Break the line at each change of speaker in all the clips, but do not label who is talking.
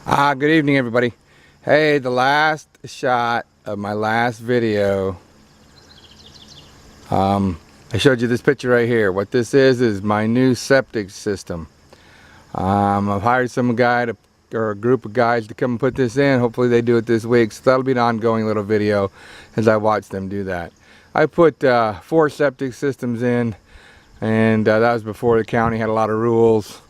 Good evening, everybody. Hey, the last shot of my last video, I showed you this picture right here. What this is my new septic system. I've hired some guy or a group of guys to come and put this in. Hopefully they do it this week, so that'll be an ongoing little video as I watch them do that. I put 4 septic systems in, and that was before the county had a lot of rules.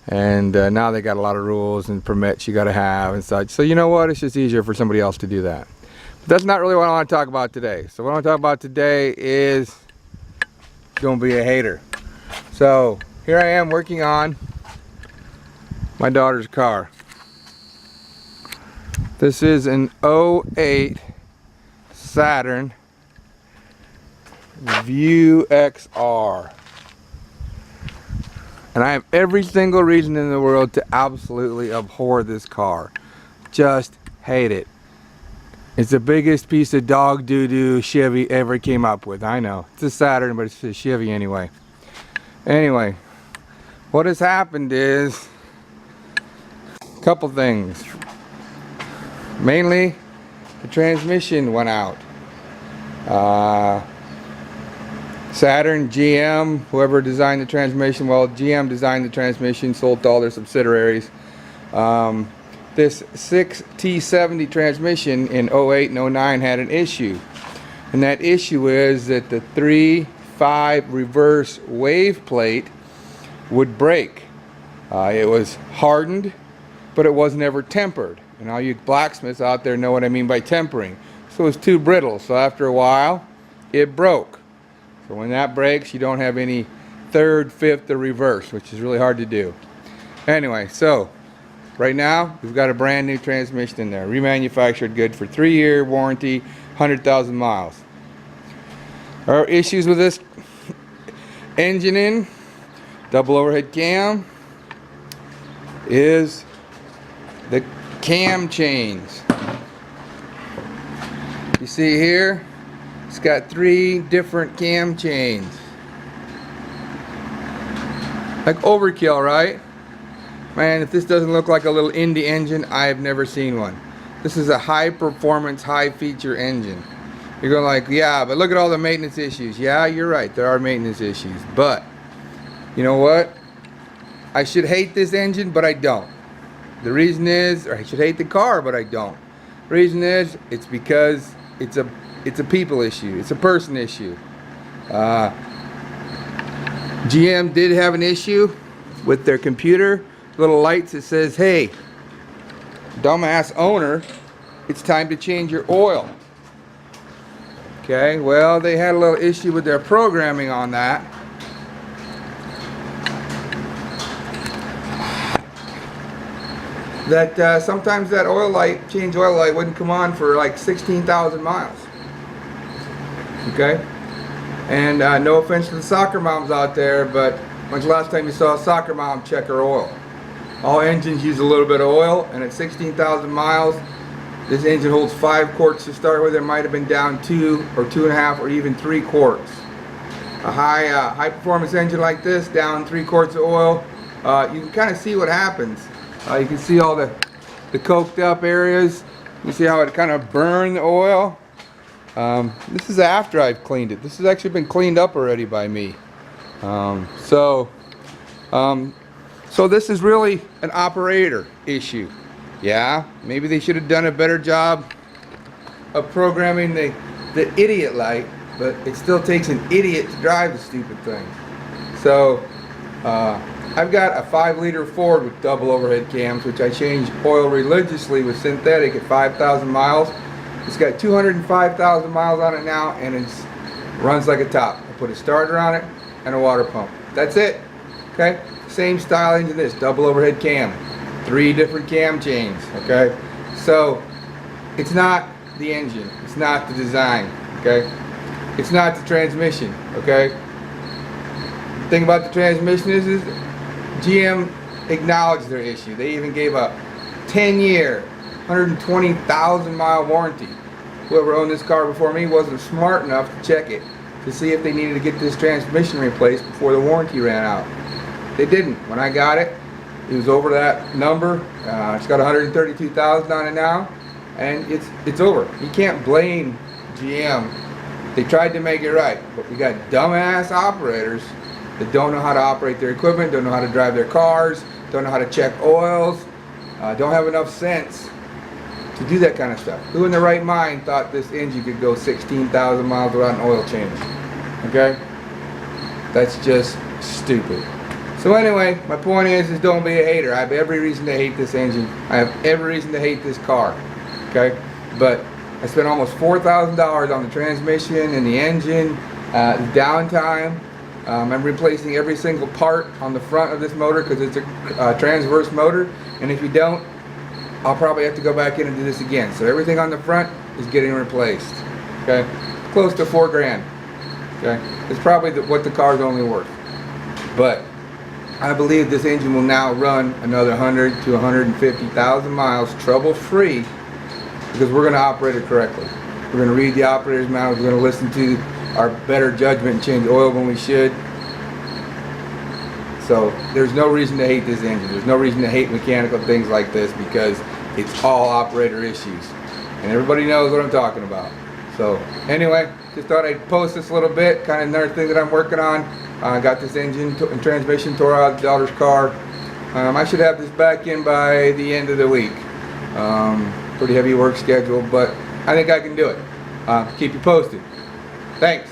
And now they got a lot of rules and permits you got to have and such. So you know what? It's just easier for somebody else to do that. But that's not really what I want to talk about today. So what I want to talk about today is don't be a hater. So here I am working on my daughter's car. This is an 08 Saturn Vue XR. And I have every single reason in the world to absolutely abhor this car. Just hate it. It's the biggest piece of dog doo-doo Chevy ever came up with. I know. It's a Saturn, but it's a Chevy anyway. Anyway, what has happened is a couple things. Mainly, the transmission went out. Saturn, GM, whoever designed the transmission, well, GM designed the transmission, sold to all their subsidiaries. This 6T70 transmission in 08 and 09 had an issue. And that issue is that the 3-5 reverse wave plate would break. It was hardened, but it was never tempered. And all you blacksmiths out there know what I mean by tempering. So it was too brittle, so after a while, it broke. So when that breaks, you don't have any third, fifth, or reverse, which is really hard to do. Anyway, so right now we've got a brand new transmission in there, remanufactured, good for 3-year warranty, 100,000 miles. Our issues with this engine in double overhead cam is the cam chains. You see here, it's got 3 different cam chains. Like overkill, right? Man, if this doesn't look like a little indie engine, I have never seen one. This is a high performance, high feature engine. You're going like, yeah, but look at all the maintenance issues. Yeah, you're right, there are maintenance issues. But, you know what? I should hate this engine, but I don't. The reason is, or I should hate the car, but I don't. The reason is, it's because it's a people issue. It's a person issue. GM did have an issue with their computer. Little lights that says, hey, dumbass owner, it's time to change your oil. Okay, well, they had a little issue with their programming on that. That sometimes that oil light, change oil light, wouldn't come on for like 16,000 miles. Okay, and no offense to the soccer moms out there, but when's the last time you saw a soccer mom check her oil? All engines use a little bit of oil, and at 16,000 miles, this engine holds 5 quarts to start with. It might have been down 2 or 2.5 or even 3 quarts. A high performance engine like this, down 3 quarts of oil, you can kind of see what happens. You can see all the coked up areas. You see how it kind of burned the oil. This is after I've cleaned it. This has actually been cleaned up already by me. So this is really an operator issue. Yeah, maybe they should have done a better job of programming the idiot light, but it still takes an idiot to drive the stupid thing. So I've got a 5-liter Ford with double overhead cams, which I change oil religiously with synthetic at 5,000 miles. It's got 205,000 miles on it now, and it runs like a top. I put a starter on it and a water pump. That's it. Okay? Same style engine this, double overhead cam. 3 different cam chains. Okay? So, it's not the engine. It's not the design. Okay? It's not the transmission. Okay? The thing about the transmission is GM acknowledged their issue. They even gave a 10-year 120,000 mile warranty. Whoever owned this car before me wasn't smart enough to check it to see if they needed to get this transmission replaced before the warranty ran out. They didn't. When I got it, It was over that number. It's got 132,000 on it now, and it's over. You can't blame GM. They tried to make it right, but we got dumbass operators that don't know how to operate their equipment, don't know how to drive their cars, don't know how to check oils, don't have enough sense to do that kind of stuff. Who in their right mind thought this engine could go 16,000 miles without an oil change? Okay? That's just stupid. So anyway, my point is don't be a hater. I have every reason to hate this engine. I have every reason to hate this car. Okay? But I spent almost $4,000 on the transmission and the engine, the downtime. I'm replacing every single part on the front of this motor because it's a transverse motor. And if you don't, I'll probably have to go back in and do this again. So everything on the front is getting replaced. Okay? Close to $4,000. Okay? It's probably what the car's only worth. But I believe this engine will now run another 100 to 150,000 miles trouble-free because we're going to operate it correctly. We're going to read the operator's manual. We're going to listen to our better judgment and change oil when we should. So there's no reason to hate this engine. There's no reason to hate mechanical things like this because it's all operator issues. And everybody knows what I'm talking about. So anyway, just thought I'd post this a little bit. Kind of another thing that I'm working on. I got this engine and transmission tore out of the daughter's car. I should have this back in by the end of the week. Pretty heavy work schedule, but I think I can do it. Keep you posted. Thanks.